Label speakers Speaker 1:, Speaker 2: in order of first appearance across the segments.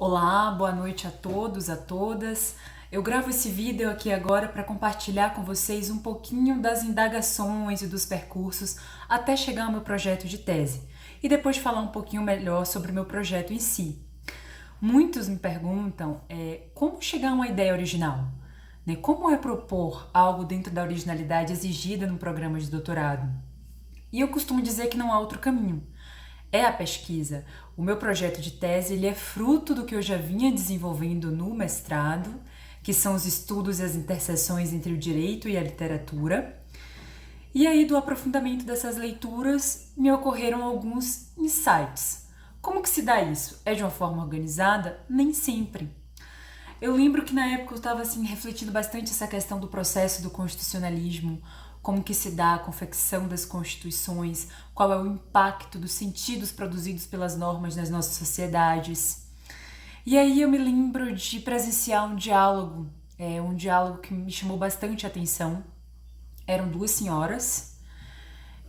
Speaker 1: Olá, boa noite a todos, a todas. Eu gravo esse vídeo aqui agora para compartilhar com vocês um pouquinho das indagações e dos percursos até chegar ao meu projeto de tese e depois falar um pouquinho melhor sobre o meu projeto em si. Muitos me perguntam como chegar a uma ideia original, né? Como é propor algo dentro da originalidade exigida no programa de doutorado? E eu costumo dizer que não há outro caminho. É a pesquisa. O meu projeto de tese ele é fruto do que eu já vinha desenvolvendo no mestrado, que são os estudos e as interseções entre o direito e a literatura. E aí, do aprofundamento dessas leituras, me ocorreram alguns insights. Como que se dá isso? É de uma forma organizada? Nem sempre. Eu lembro que na época eu estava assim, refletindo bastante essa questão do processo do constitucionalismo, como que se dá a confecção das constituições, qual é o impacto dos sentidos produzidos pelas normas nas nossas sociedades. E aí eu me lembro de presenciar um diálogo que me chamou bastante atenção. Eram duas senhoras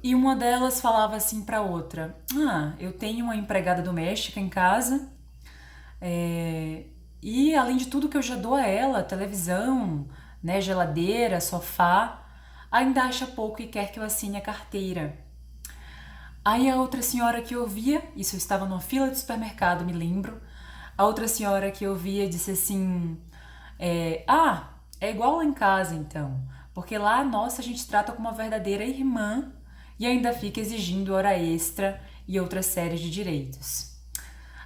Speaker 1: e uma delas falava assim para outra: eu tenho uma empregada doméstica em casa, e além de tudo que eu já dou a ela, televisão, né, geladeira, sofá, ainda acha pouco e quer que eu assine a carteira. Aí a outra senhora que eu via, isso eu estava numa fila de supermercado, me lembro, a outra senhora que eu via disse assim, é igual lá em casa então, porque lá, nossa, a gente trata como uma verdadeira irmã e ainda fica exigindo hora extra e outras séries de direitos.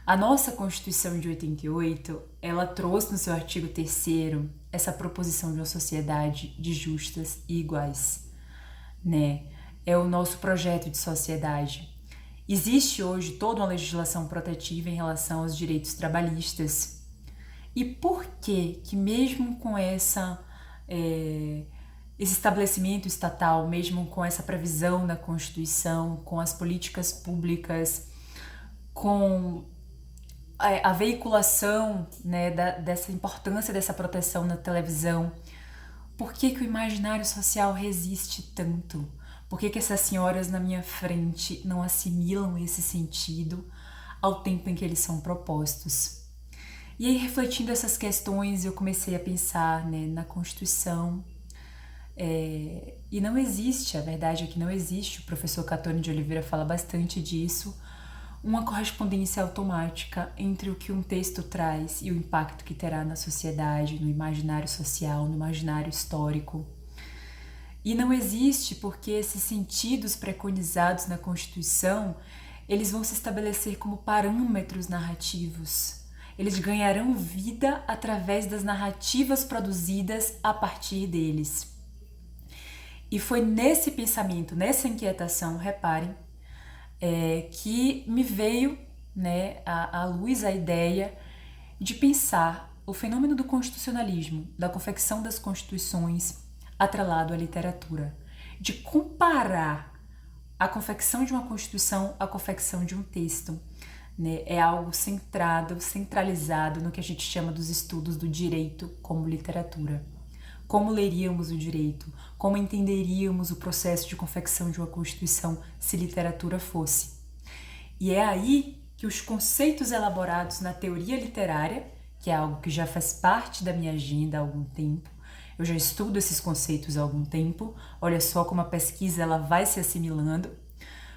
Speaker 1: A nossa Constituição de 88, ela trouxe no seu artigo 3º essa proposição de uma sociedade de justas e iguais, né? É o nosso projeto de sociedade. Existe hoje toda uma legislação protetiva em relação aos direitos trabalhistas. E por que mesmo com esse estabelecimento estatal, mesmo com essa previsão na Constituição, com as políticas públicas, com a veiculação, né, dessa importância dessa proteção na televisão, por que o imaginário social resiste tanto? Por que essas senhoras na minha frente não assimilam esse sentido ao tempo em que eles são propostos? E aí, refletindo essas questões, eu comecei a pensar, né, na Constituição. E não existe, a verdade é que não existe, o professor Catone de Oliveira fala bastante disso, uma correspondência automática entre o que um texto traz e o impacto que terá na sociedade, no imaginário social, no imaginário histórico. E não existe porque esses sentidos preconizados na Constituição, eles vão se estabelecer como parâmetros narrativos. Eles ganharão vida através das narrativas produzidas a partir deles. E foi nesse pensamento, nessa inquietação, reparem, que me veio, né, à luz a ideia de pensar o fenômeno do constitucionalismo, da confecção das constituições atrelado à literatura, de comparar a confecção de uma constituição à confecção de um texto, né? É algo centralizado no que a gente chama dos estudos do direito como literatura. Como leríamos o direito? Como entenderíamos o processo de confecção de uma Constituição se literatura fosse? E é aí que os conceitos elaborados na teoria literária, que é algo que já faz parte da minha agenda há algum tempo, eu já estudo esses conceitos há algum tempo, olha só como a pesquisa ela vai se assimilando,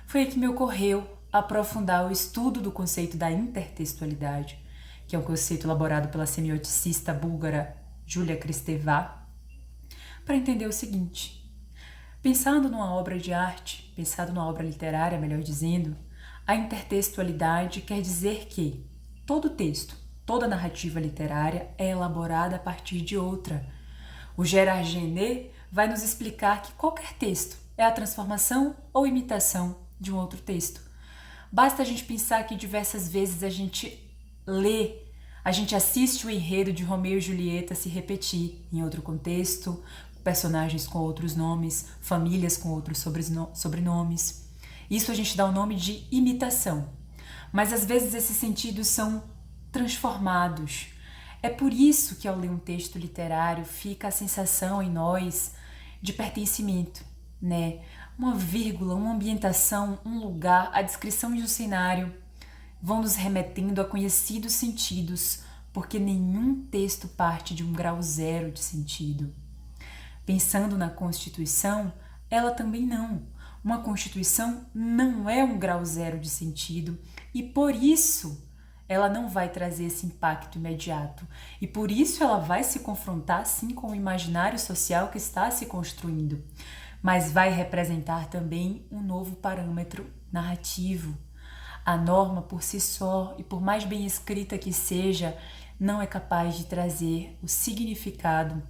Speaker 1: foi aí que me ocorreu aprofundar o estudo do conceito da intertextualidade, que é um conceito elaborado pela semioticista búlgara Julia Kristeva, para entender o seguinte: pensando numa obra de arte, pensando numa obra literária, melhor dizendo, a intertextualidade quer dizer que todo texto, toda narrativa literária é elaborada a partir de outra. O Gérard Gennet vai nos explicar que qualquer texto é a transformação ou imitação de um outro texto. Basta a gente pensar que diversas vezes a gente a gente assiste o enredo de Romeu e Julieta se repetir em outro contexto, personagens com outros nomes, famílias com outros sobrenomes. Isso a gente dá o nome de imitação. Mas às vezes esses sentidos são transformados. É por isso que ao ler um texto literário fica a sensação em nós de pertencimento, né? Uma vírgula, uma ambientação, um lugar, a descrição de um cenário vão nos remetendo a conhecidos sentidos, porque nenhum texto parte de um grau zero de sentido. Pensando na Constituição, ela também não. Uma Constituição não é um grau zero de sentido e por isso ela não vai trazer esse impacto imediato. E por isso ela vai se confrontar sim com o imaginário social que está se construindo, mas vai representar também um novo parâmetro narrativo. A norma por si só, e por mais bem escrita que seja, não é capaz de trazer o significado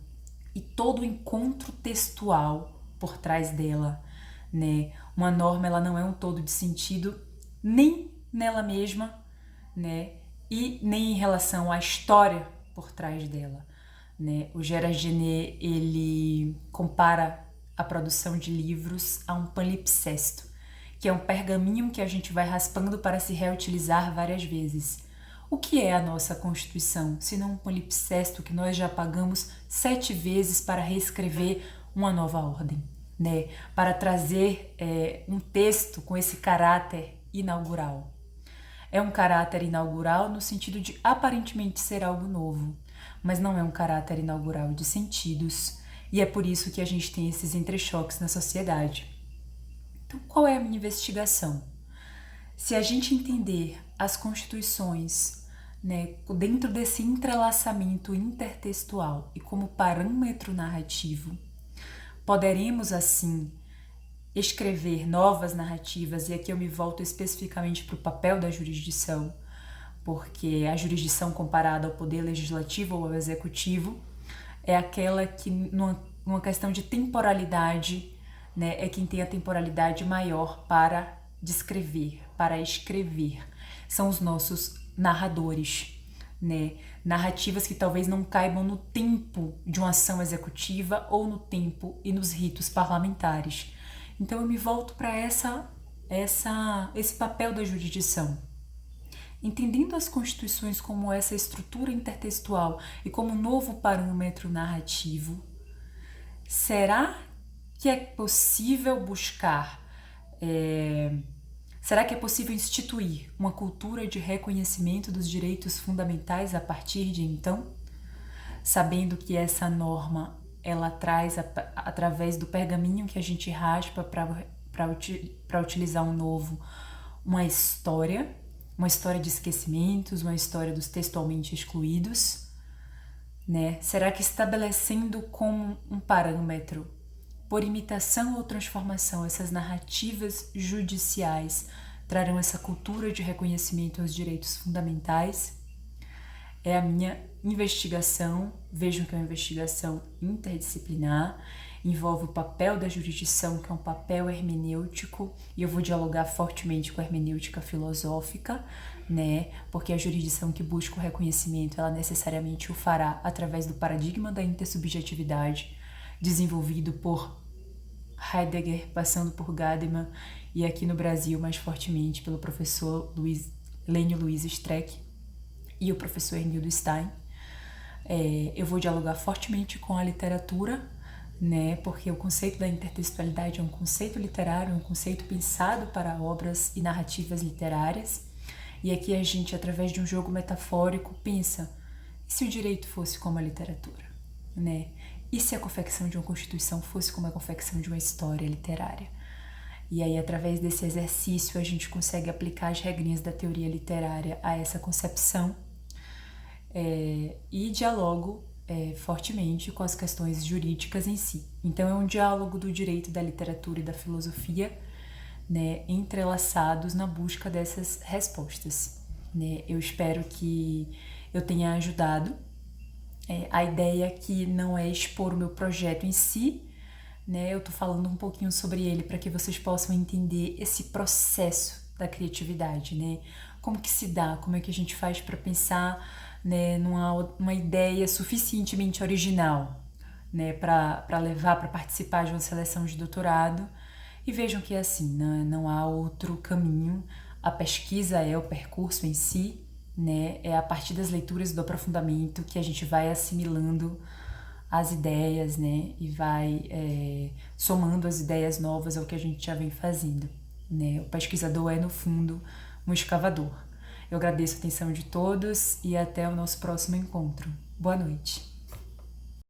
Speaker 1: e todo o encontro textual por trás dela, né? Uma norma, ela não é um todo de sentido nem nela mesma, né? E nem em relação à história por trás dela, né? O Gerard Genét, ele compara a produção de livros a um palimpsesto, que é um pergaminho que a gente vai raspando para se reutilizar várias vezes. O que é a nossa Constituição, se não um palimpsesto que nós já pagamos 7 vezes para reescrever uma nova ordem, né? Para trazer um texto com esse caráter inaugural. É um caráter inaugural no sentido de aparentemente ser algo novo, mas não é um caráter inaugural de sentidos, e é por isso que a gente tem esses entrechoques na sociedade. Então, qual é a minha investigação? Se a gente entender as constituições, né, dentro desse entrelaçamento intertextual e como parâmetro narrativo, poderemos assim escrever novas narrativas, e aqui eu me volto especificamente para o papel da jurisdição, porque a jurisdição comparada ao poder legislativo ou ao executivo é aquela que, numa questão de temporalidade, né, é quem tem a temporalidade maior para descrever, para escrever. São os nossos narradores, né? Narrativas que talvez não caibam no tempo de uma ação executiva ou no tempo e nos ritos parlamentares. Então eu me volto para esse papel da jurisdição. Entendendo as constituições como essa estrutura intertextual e como um novo parâmetro narrativo, será que é possível buscar, será que é possível instituir uma cultura de reconhecimento dos direitos fundamentais a partir de então? Sabendo que essa norma, ela traz, através do pergaminho que a gente raspa para utilizar um novo, uma história de esquecimentos, uma história dos textualmente excluídos, né? Será que estabelecendo como um parâmetro, por imitação ou transformação, essas narrativas judiciais trarão essa cultura de reconhecimento aos direitos fundamentais? É a minha investigação. Vejam que é uma investigação interdisciplinar, envolve o papel da jurisdição, que é um papel hermenêutico, e eu vou dialogar fortemente com a hermenêutica filosófica, né? Porque a jurisdição que busca o reconhecimento, ela necessariamente o fará através do paradigma da intersubjetividade, desenvolvido por Heidegger, passando por Gadamer, e aqui no Brasil mais fortemente pelo professor Lênio Luiz Streck e o professor Ernildo Stein. Eu vou dialogar fortemente com a literatura, né, porque o conceito da intertextualidade é um conceito literário, um conceito pensado para obras e narrativas literárias, e aqui a gente, através de um jogo metafórico, pensa, e se o direito fosse como a literatura, né? E se a confecção de uma constituição fosse como a confecção de uma história literária? E aí, através desse exercício, a gente consegue aplicar as regrinhas da teoria literária a essa concepção, e dialogo fortemente com as questões jurídicas em si. Então, é um diálogo do direito, da literatura e da filosofia, né, entrelaçados na busca dessas respostas, né? Eu espero que eu tenha ajudado. A ideia aqui não é expor o meu projeto em si, né? Eu tô falando um pouquinho sobre ele para que vocês possam entender esse processo da criatividade, né? Como que se dá, como é que a gente faz para pensar, né, numa ideia suficientemente original, né, para levar, para participar de uma seleção de doutorado. E vejam que é assim, né? Não há outro caminho. A pesquisa é o percurso em si, né? É a partir das leituras do aprofundamento que a gente vai assimilando as ideias, né? E vai somando as ideias novas ao que a gente já vem fazendo, né? O pesquisador é, no fundo, um escavador. Eu agradeço a atenção de todos e até o nosso próximo encontro. Boa noite.